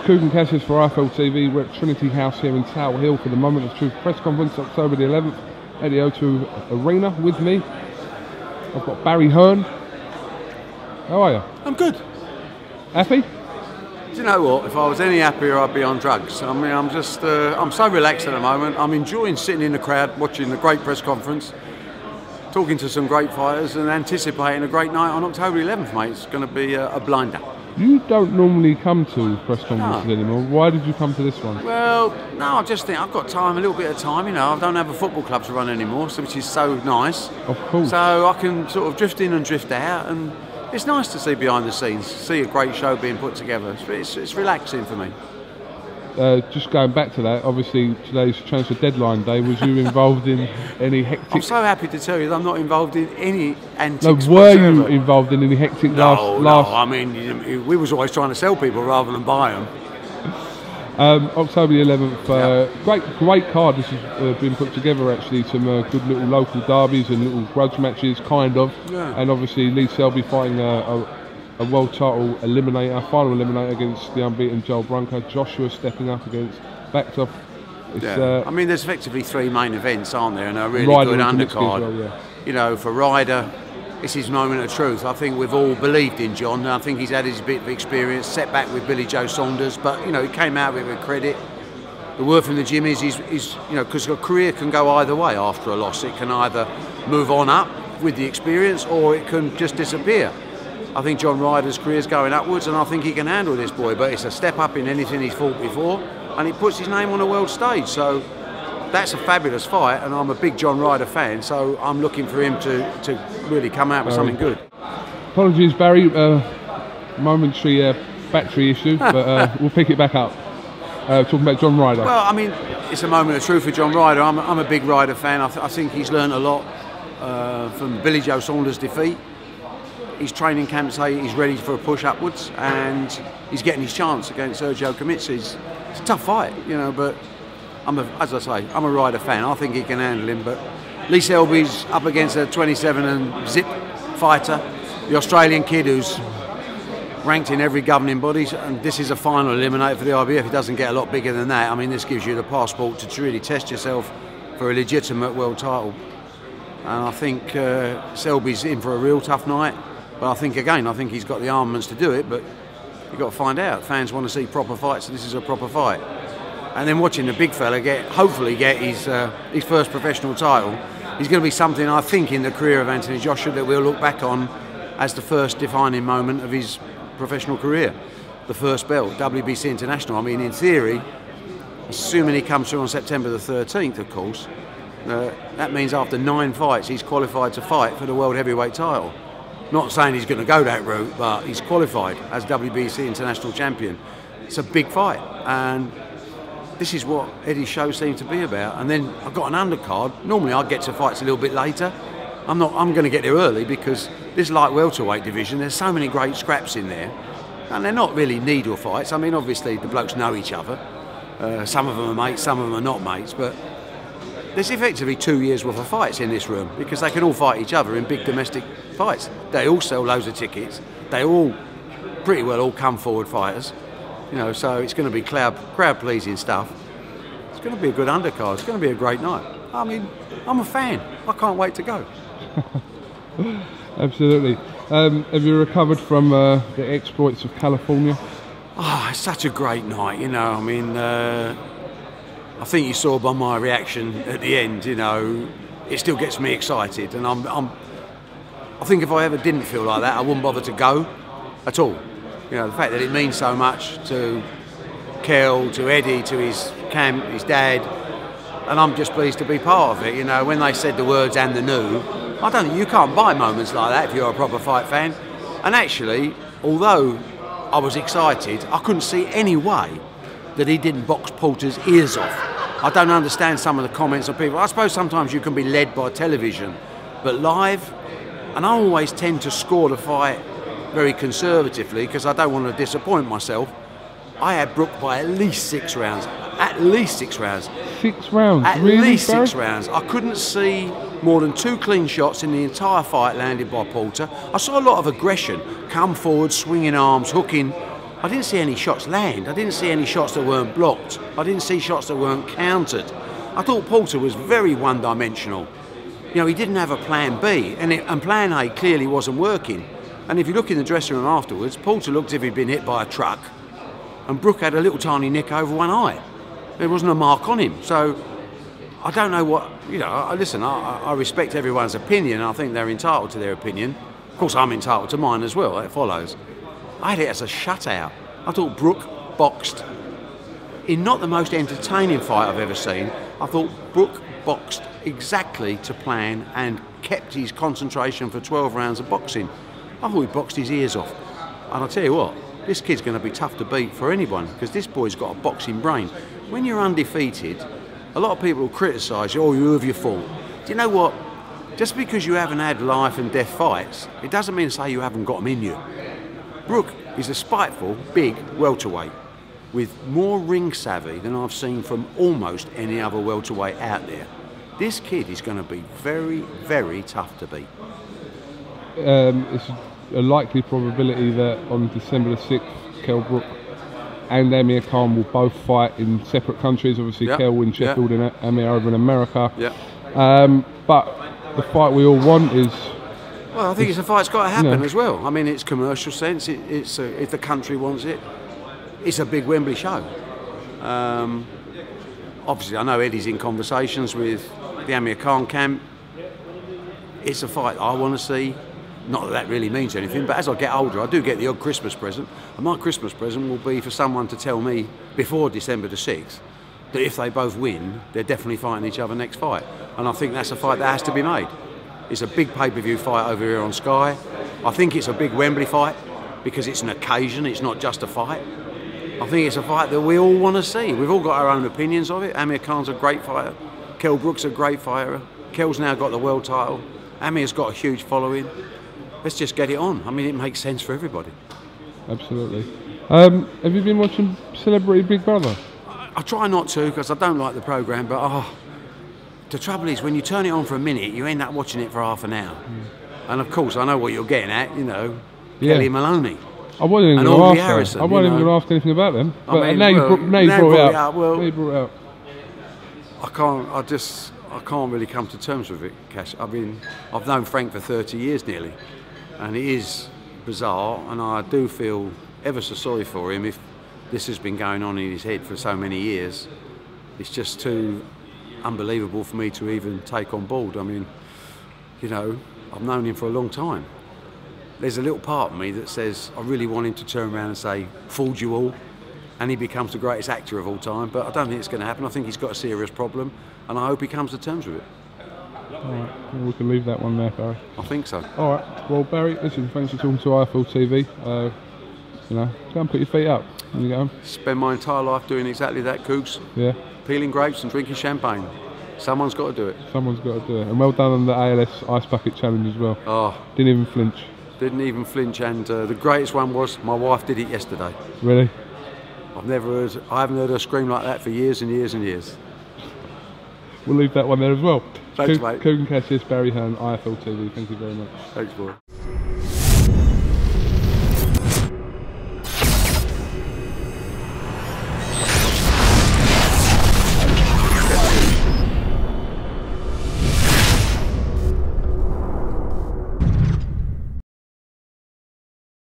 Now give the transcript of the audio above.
Coogan Cassius for IFL TV. We're at Trinity House here in Tower Hill for the Moment of Truth press conference, October the 11th at the O2 Arena. With me, I've got Barry Hearn. How are you? I'm good. Happy? Do you know what? If I was any happier, I'd be on drugs. I mean, I'm just, I'm so relaxed at the moment. I'm enjoying sitting in the crowd, watching the great press conference, talking to some great fighters and anticipating a great night on October 11th, mate. It's going to be a blinder. You don't normally come to press conferences anymore. Why did you come to this one? Well, no, I just think I've got time, a little bit of time, you know. I don't have a football club to run anymore, so which is so nice. Of course. So I can sort of drift in and drift out, and it's nice to see behind the scenes, see a great show being put together. It's relaxing for me. Just going back to that, obviously today's transfer deadline day. Was you involved in any hectic? I'm so happy to tell you that I'm not involved in any antics. No, were you involved in any hectic No, last? I mean, we was always trying to sell people rather than buy them. October the 11th, great card. This has been put together actually. Some good little local derbies and little grudge matches, kind of. Yeah. And obviously Lee Selby fighting a world title eliminator, final eliminator against the unbeaten Joel Brunker. Joshua stepping up against Backtoff. I mean, there's effectively three main events, aren't there? And a really good undercard. Well, yeah. You know, for Ryder, it's his moment of truth. I think we've all believed in John. I think he's had his bit of experience, setback with Billy Joe Saunders, but you know, he came out of it with credit. The word from the gym is you know, because a career can go either way after a loss. It can either move on up with the experience, or it can just disappear. I think John Ryder's career is going upwards, and I think he can handle this boy. But it's a step up in anything he's fought before, and he puts his name on a world stage. So that's a fabulous fight, and I'm a big John Ryder fan. So I'm looking for him to really come out with something good. Apologies, Barry. Momentary battery issue, but we'll pick it back up. Talking about John Ryder. Well, I mean, it's a moment of truth for John Ryder. I'm a big Ryder fan. I think he's learned a lot from Billy Joe Saunders' defeat. His training camp say he's ready for a push upwards, and he's getting his chance against Sergio Kamitsa. It's a tough fight, you know, but as I say, I'm a Ryder fan. I think he can handle him, but Lee Selby's up against a 27 and zip fighter, the Australian kid who's ranked in every governing body, and this is a final eliminator for the IBF. He doesn't get a lot bigger than that. I mean, this gives you the passport to really test yourself for a legitimate world title. And I think Selby's in for a real tough night. But I think he's got the armaments to do it, but you've got to find out. Fans want to see proper fights, so this is a proper fight. And then watching the big fella hopefully get his first professional title is going to be something, I think, in the career of Anthony Joshua that we'll look back on as the first defining moment of his professional career. The first belt, WBC International. I mean, in theory, assuming he comes through on September the 13th, of course, that means after 9 fights he's qualified to fight for the World Heavyweight title. Not saying he's going to go that route, but he's qualified as WBC International Champion. It's a big fight, and this is what Eddie's show seems to be about. And then I've got an undercard. Normally I get to fights a little bit later. I'm going to get there early because this light welterweight division, there's so many great scraps in there, and they're not really needle fights. I mean, obviously the blokes know each other. Some of them are mates, some of them are not mates, but there's effectively 2 years worth of fights in this room because they can all fight each other in big domestic fights. They all sell loads of tickets. They all pretty well all come forward fighters, you know. So it's going to be crowd pleasing stuff. It's going to be a good undercard. It's going to be a great night. I mean, I'm a fan. I can't wait to go. Absolutely. Have you recovered from the exploits of California? Oh, it's such a great night, you know. I mean, I think you saw by my reaction at the end, you know, it still gets me excited, and I think if I ever didn't feel like that, I wouldn't bother to go at all. You know, the fact that it means so much to Kell, to Eddie, to his camp, his dad, and I'm just pleased to be part of it. You know, when they said the words "and the new," you can't buy moments like that if you're a proper fight fan. And actually, although I was excited, I couldn't see any way that he didn't box Porter's ears off. I don't understand some of the comments of people. I suppose sometimes you can be led by television, but live, and I always tend to score the fight very conservatively because I don't want to disappoint myself. I had Brook by at least 6 rounds. At least 6 rounds. 6 rounds? At really, least Barry? 6 rounds. I couldn't see more than 2 clean shots in the entire fight landed by Porter. I saw a lot of aggression, come forward, swinging arms, hooking, I didn't see any shots land. I didn't see any shots that weren't blocked. I didn't see shots that weren't countered. I thought Porter was very one-dimensional. You know, he didn't have a plan B, and plan A clearly wasn't working. And if you look in the dressing room afterwards, Porter looked as if he'd been hit by a truck, and Brook had a little tiny nick over one eye. There wasn't a mark on him. So I don't know what, you know, listen, I respect everyone's opinion. I think they're entitled to their opinion. Of course, I'm entitled to mine as well, that follows. I had it as a shutout. I thought Brook boxed in not the most entertaining fight I've ever seen. I thought Brook boxed exactly to plan and kept his concentration for 12 rounds of boxing. I thought he boxed his ears off. And I'll tell you what, this kid's going to be tough to beat for anyone, because this boy's got a boxing brain. When you're undefeated, a lot of people will criticise you, oh, you have your fault. Do you know what? Just because you haven't had life and death fights, it doesn't mean to say you haven't got them in you. Brook is a spiteful, big welterweight with more ring savvy than I've seen from almost any other welterweight out there. This kid is going to be very, very tough to beat. It's a likely probability that on December the 6th, Kell Brook and Amir Khan will both fight in separate countries. Obviously, Kell in Sheffield and Amir over in America. But the fight we all want is... Well, I think it's a fight that's got to happen as well. I mean, it's commercial sense. It's if the country wants it, it's a big Wembley show. Obviously, I know Eddie's in conversations with the Amir Khan camp. It's a fight I want to see. Not that that really means anything, but as I get older, I do get the odd Christmas present. And my Christmas present will be for someone to tell me before December the 6th that if they both win, they're definitely fighting each other next fight. And I think that's a fight that has to be made. It's a big pay-per-view fight over here on Sky. I think it's a big Wembley fight because it's an occasion, it's not just a fight. I think it's a fight that we all want to see. We've all got our own opinions of it. Amir Khan's a great fighter. Kell Brook's a great fighter. Kell's now got the world title. Amir's got a huge following. Let's just get it on. I mean, it makes sense for everybody. Absolutely. Have you been watching Celebrity Big Brother? I try not to because I don't like the programme, but the trouble is when you turn it on for a minute, you end up watching it for half an hour. And of course, I know what you're getting at, you know, Kellie Maloney. I wasn't even going to ask her. I wasn't even going to ask anything about them. But I mean, now you brought it up. Well, I can't really come to terms with it, Cash. I mean, I've known Frank for 30 years nearly, and it is bizarre, and I do feel ever so sorry for him if this has been going on in his head for so many years. It's just too unbelievable for me to even take on board. I mean, you know, I've known him for a long time. There's a little part of me that says I really want him to turn around and say, fooled you all, and he becomes the greatest actor of all time, but I don't think it's going to happen. I think he's got a serious problem, and I hope he comes to terms with it. All right, well, we can leave that one there, Barry. I think so. All right, well, Barry, listen, thanks for talking to IFL TV. You know, go and put your feet up when you get home. Spend my entire life doing exactly that, Cougs. Yeah. Peeling grapes and drinking champagne. Someone's got to do it. Someone's got to do it. And well done on the ALS Ice Bucket Challenge as well. Oh. Didn't even flinch. Didn't even flinch, and the greatest one was my wife did it yesterday. Really? I haven't heard her scream like that for years and years and years. We'll leave that one there as well. Thanks, mate. Cougan Cassius, Barry Hearn, IFL TV. Thank you very much. Thanks, boy.